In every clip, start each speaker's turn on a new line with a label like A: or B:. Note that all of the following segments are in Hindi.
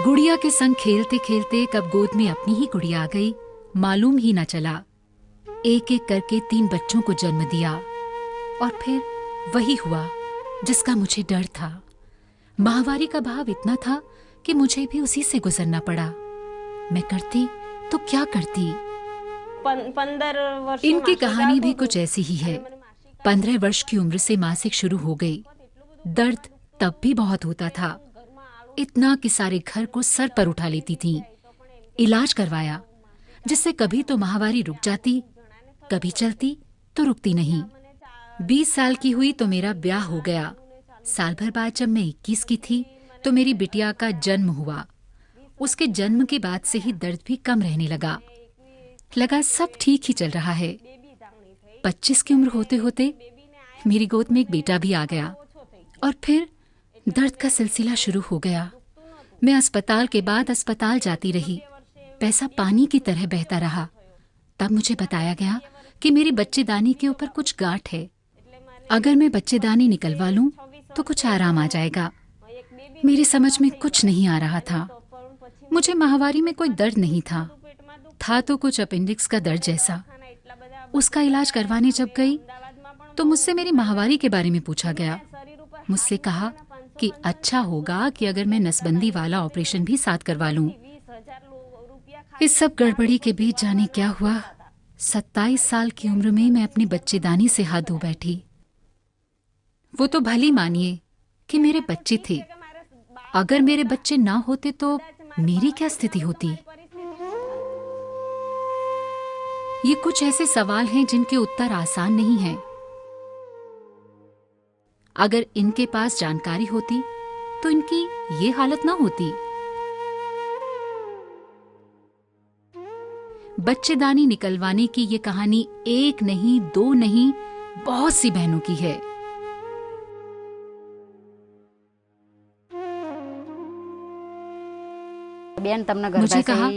A: गुड़िया के संग खेलते खेलते कब गोद में अपनी ही गुड़िया आ गई, मालूम ही न चला। एक एक करके 3 बच्चों को जन्म दिया और फिर वही हुआ जिसका मुझे डर था। माहवारी का भाव इतना था कि मुझे भी उसी से गुजरना पड़ा। मैं करती तो क्या करती।
B: 15 वर्ष
A: इनकी कहानी भी कुछ ऐसी ही है। 15 वर्ष की उम्र से मासिक शुरू हो गई। दर्द तब भी बहुत होता था, इतना कि सारे घर को सर पर उठा लेती थी। इलाज करवाया, जिससे कभी तो माहवारी रुक जाती, कभी चलती तो रुकती नहीं। 20 साल की हुई तो मेरा ब्याह हो गया। साल भर बाद जब मैं 21 की थी तो मेरी बिटिया का जन्म हुआ। उसके जन्म के बाद से ही दर्द भी कम रहने लगा सब ठीक ही चल रहा है। 25 की उम्र होते होते मेरी गोद में एक बेटा भी आ गया और फिर दर्द का सिलसिला शुरू हो गया। मैं अस्पताल के बाद अस्पताल जाती रही, पैसा पानी की तरह बहता रहा। तब मुझे बताया गया कि मेरी बच्चेदानी के ऊपर कुछ गांठ है। अगर मैं बच्चेदानी निकलवा लूं तो कुछ आराम आ जाएगा। मेरी समझ में कुछ नहीं आ रहा था। मुझे माहवारी में कोई दर्द नहीं था तो कुछ अपेंडिक्स का दर्द जैसा। उसका इलाज करवाने जब गई तो मुझसे मेरी माहवारी के बारे में पूछा गया। मुझसे कहा कि अच्छा होगा कि अगर मैं नसबंदी वाला ऑपरेशन भी साथ करवा लूं। इस सब गड़बड़ी के बीच जाने क्या हुआ, 27 साल की उम्र में मैं अपनी बच्चेदानी से हाथ धो बैठी। वो तो भली मानिए कि मेरे बच्चे थे। अगर मेरे बच्चे ना होते तो मेरी क्या स्थिति होती। ये कुछ ऐसे सवाल हैं जिनके उत्तर आसान नहीं हैं। अगर इनके पास जानकारी होती तो इनकी ये हालत ना होती। बच्चेदानी निकलवाने की ये कहानी एक नहीं, 2 नहीं, बहुत सी बहनों की है। मुझे कहा,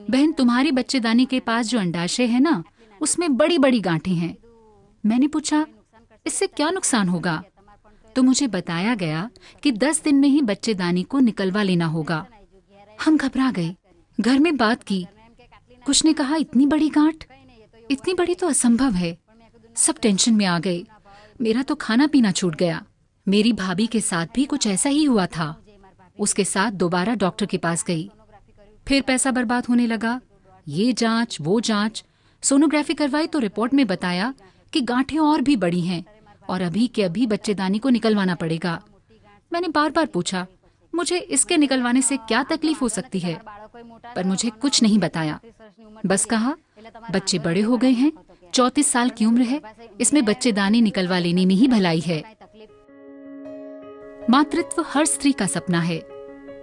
A: बहन तुम्हारी बच्चेदानी के पास जो अंडाशय है ना, उसमें बड़ी बड़ी गांठें हैं। मैंने पूछा इससे क्या नुकसान होगा? तो मुझे बताया गया कि 10 दिन में ही बच्चेदानी को निकलवा लेना होगा। हम घबरा गए, घर में बात की। कुछ ने कहा इतनी बड़ी गांठ, इतनी बड़ी तो असंभव है। सब टेंशन में आ गए। मेरा तो खाना पीना छूट गया। मेरी भाभी के साथ भी कुछ ऐसा ही हुआ था। उसके साथ दोबारा डॉक्टर के पास गई। फिर पैसा बर्बाद होने लगा। ये जांच वो जांच, सोनोग्राफी करवाई तो रिपोर्ट में बताया कि गांठें और भी बड़ी हैं और अभी के अभी बच्चेदानी को निकलवाना पड़ेगा। मैंने बार बार पूछा मुझे इसके निकलवाने से क्या तकलीफ हो सकती है, पर मुझे कुछ नहीं बताया। बस कहा बच्चे बड़े हो गए हैं, 34 साल की उम्र है, इसमें बच्चेदानी निकलवा लेने में ही भलाई है। मातृत्व हर स्त्री का सपना है,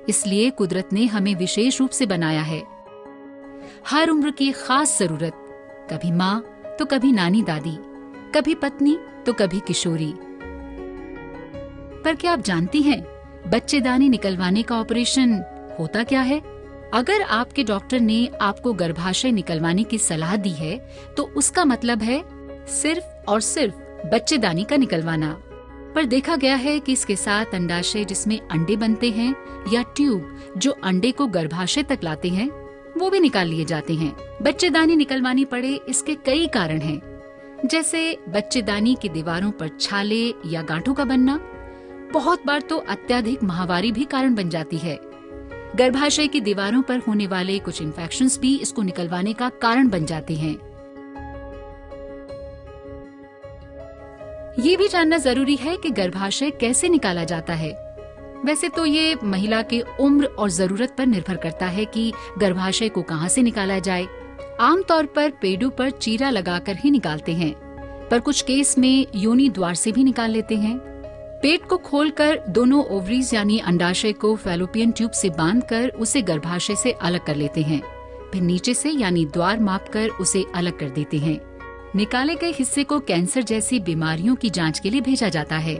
A: इसलिए कुदरत ने हमें विशेष रूप से बनाया है। हर उम्र की खास जरूरत, कभी माँ तो कभी नानी दादी, कभी पत्नी तो कभी किशोरी। पर क्या आप जानती हैं बच्चेदानी निकलवाने का ऑपरेशन होता क्या है? अगर आपके डॉक्टर ने आपको गर्भाशय निकलवाने की सलाह दी है तो उसका मतलब है सिर्फ और सिर्फ बच्चेदानी का निकलवाना। पर देखा गया है कि इसके साथ अंडाशय जिसमें अंडे बनते हैं या ट्यूब जो अंडे को गर्भाशय तक लाते हैं वो भी निकाल लिए जाते हैं। बच्चेदानी निकलवानी पड़े इसके कई कारण हैं, जैसे बच्चेदानी की दीवारों पर छाले या गांठों का बनना। बहुत बार तो अत्यधिक माहवारी भी कारण बन जाती है। गर्भाशय की दीवारों पर होने वाले कुछ इन्फेक्शंस भी इसको निकलवाने का कारण बन जाते हैं। ये भी जानना जरूरी है कि गर्भाशय कैसे निकाला जाता है। वैसे तो ये महिला के उम्र और जरूरत पर निर्भर करता है कि गर्भाशय को कहां से निकाला जाए। आमतौर पर पेडों पर चीरा लगाकर ही निकालते हैं, पर कुछ केस में योनि द्वार से भी निकाल लेते हैं। पेट को खोलकर दोनों ओवरीज यानी अंडाशय को फैलोपियन ट्यूब से बांधकर उसे गर्भाशय से अलग कर लेते हैं। फिर नीचे से यानी द्वार मापकर उसे अलग कर देते हैं। निकाले गए हिस्से को कैंसर जैसी बीमारियों की जांच के लिए भेजा जाता है।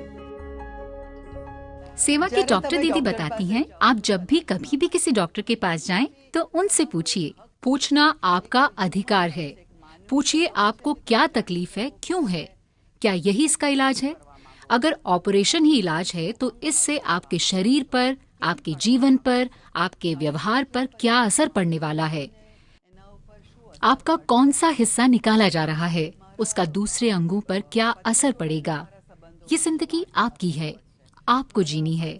A: सेवा की डॉक्टर दीदी बताती हैं, आप जब भी कभी भी किसी डॉक्टर के पास जाएं तो उनसे पूछिए। पूछना आपका अधिकार है। पूछिए आपको क्या तकलीफ है, क्यों है, क्या यही इसका इलाज है। अगर ऑपरेशन ही इलाज है तो इससे आपके शरीर पर, आपके जीवन पर, आपके व्यवहार पर क्या असर पड़ने वाला है। आपका कौन सा हिस्सा निकाला जा रहा है, उसका दूसरे अंगों पर क्या असर पड़ेगा। ये जिंदगी आपकी है, आपको जीनी है,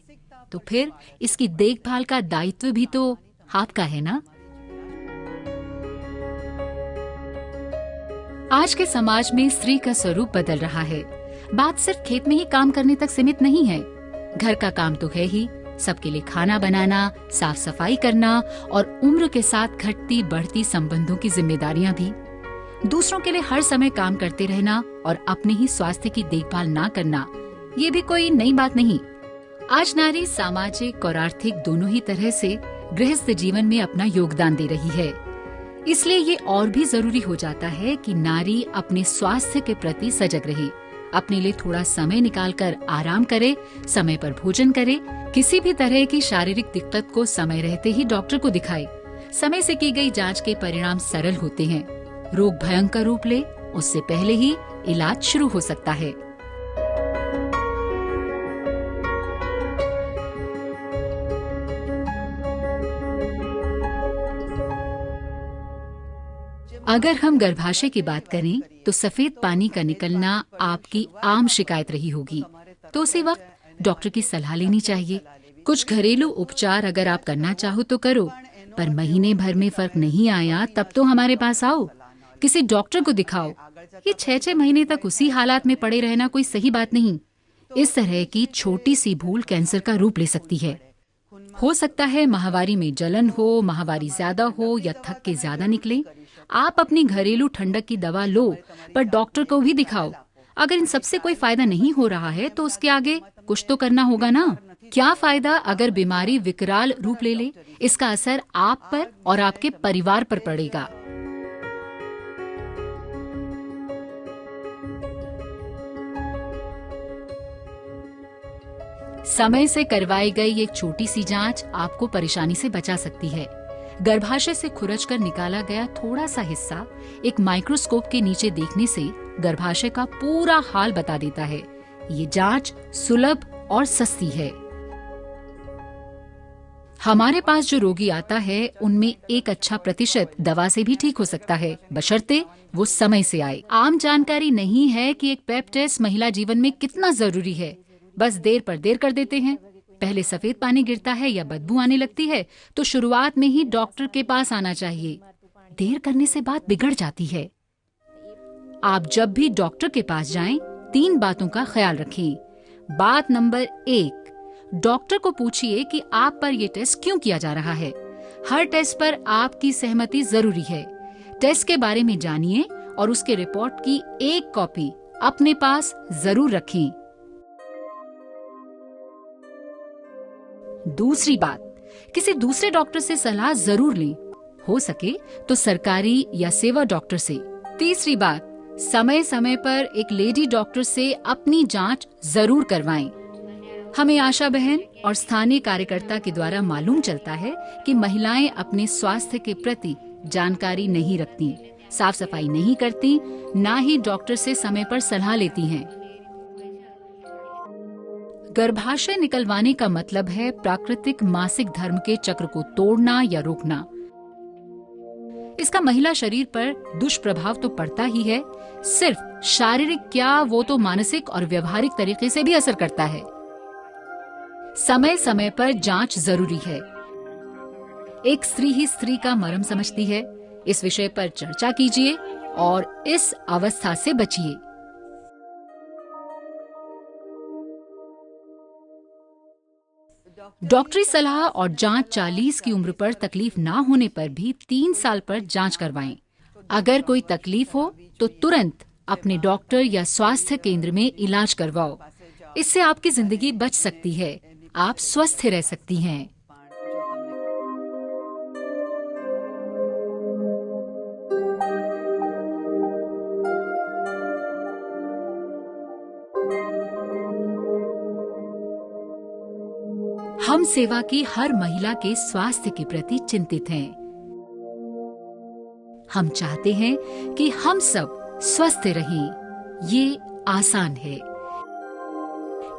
A: तो फिर इसकी देखभाल का दायित्व भी तो आपका है ना। आज के समाज में स्त्री का स्वरूप बदल रहा है। बात सिर्फ खेत में ही काम करने तक सीमित नहीं है। घर का काम तो है ही, सबके लिए खाना बनाना, साफ सफाई करना और उम्र के साथ घटती बढ़ती संबंधों की जिम्मेदारियां भी। दूसरों के लिए हर समय काम करते रहना और अपने ही स्वास्थ्य की देखभाल ना करना, ये भी कोई नई बात नहीं। आज नारी सामाजिक और आर्थिक दोनों ही तरह से गृहस्थ जीवन में अपना योगदान दे रही है। इसलिए ये और भी जरूरी हो जाता है कि नारी अपने स्वास्थ्य के प्रति सजग रहे, अपने लिए थोड़ा समय निकालकर आराम करे, समय पर भोजन करे, किसी भी तरह की शारीरिक दिक्कत को समय रहते ही डॉक्टर को दिखाए। समय से की गई जांच के परिणाम सरल होते हैं। रोग भयंकर रूप ले, उससे पहले ही इलाज शुरू हो सकता है। अगर हम गर्भाशय की बात करें तो सफेद पानी का निकलना आपकी आम शिकायत रही होगी, तो उसी वक्त डॉक्टर की सलाह लेनी चाहिए। कुछ घरेलू उपचार अगर आप करना चाहो तो करो, पर महीने भर में फर्क नहीं आया तब तो हमारे पास आओ, किसी डॉक्टर को दिखाओ। ये 6-6 महीने तक उसी हालात में पड़े रहना कोई सही बात नहीं। इस तरह की छोटी सी भूल कैंसर का रूप ले सकती है। हो सकता है माहवारी में जलन हो, माहवारी ज्यादा हो या थक के ज्यादा निकले। आप अपनी घरेलू ठंडक की दवा लो, पर डॉक्टर को भी दिखाओ। अगर इन सबसे कोई फायदा नहीं हो रहा है तो उसके आगे कुछ तो करना होगा ना। क्या फायदा अगर बीमारी विकराल रूप ले ले? इसका असर आप पर और आपके परिवार पर पड़ेगा। समय से करवाई गई एक छोटी सी जांच आपको परेशानी से बचा सकती है। गर्भाशय से खुरचकर निकाला गया थोड़ा सा हिस्सा एक माइक्रोस्कोप के नीचे देखने से गर्भाशय का पूरा हाल बता देता है। ये जांच सुलभ और सस्ती है। हमारे पास जो रोगी आता है उनमें एक अच्छा प्रतिशत दवा से भी ठीक हो सकता है, बशर्ते वो समय से आए। आम जानकारी नहीं है कि एक पेप टेस्ट महिला जीवन में कितना जरूरी है। बस देर पर देर कर देते हैं। पहले सफेद पानी गिरता है या बदबू आने लगती है तो शुरुआत में ही डॉक्टर के पास आना चाहिए। देर करने से बात बिगड़ जाती है। आप जब भी डॉक्टर के पास जाएं, 3 बातों का ख्याल रखें। बात नंबर 1, डॉक्टर को पूछिए कि आप पर ये टेस्ट क्यों किया जा रहा है। हर टेस्ट पर आपकी सहमति जरूरी है। टेस्ट के बारे में जानिए और उसके रिपोर्ट की एक कॉपी अपने पास जरूर रखें। दूसरी बात, किसी दूसरे डॉक्टर से सलाह जरूर लें, हो सके तो सरकारी या सेवा डॉक्टर से। तीसरी बात, समय समय पर एक लेडी डॉक्टर से अपनी जांच जरूर करवाएं। हमें आशा बहन और स्थानीय कार्यकर्ता के द्वारा मालूम चलता है कि महिलाएं अपने स्वास्थ्य के प्रति जानकारी नहीं रखती, साफ सफाई नहीं करती, ना ही डॉक्टर से समय पर सलाह लेती हैं। गर्भाशय निकलवाने का मतलब है प्राकृतिक मासिक धर्म के चक्र को तोड़ना या रोकना। इसका महिला शरीर पर दुष्प्रभाव तो पड़ता ही है, सिर्फ शारीरिक क्या, वो तो मानसिक और व्यवहारिक तरीके से भी असर करता है। समय समय पर जांच जरूरी है। एक स्त्री ही स्त्री का मर्म समझती है। इस विषय पर चर्चा कीजिए और इस अवस्था से बचिए। डॉक्टरी सलाह और जांच 40 की उम्र पर तकलीफ ना होने पर भी 3 साल पर जांच करवाएं। अगर कोई तकलीफ हो तो तुरंत अपने डॉक्टर या स्वास्थ्य केंद्र में इलाज करवाओ। इससे आपकी जिंदगी बच सकती है, आप स्वस्थ रह सकती हैं। हम सेवा की हर महिला के स्वास्थ्य के प्रति चिंतित हैं। हम चाहते हैं कि हम सब स्वस्थ रहें। ये आसान है।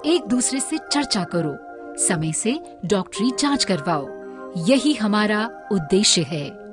A: एक दूसरे से चर्चा करो, समय से डॉक्टरी जांच करवाओ। यही हमारा उद्देश्य है।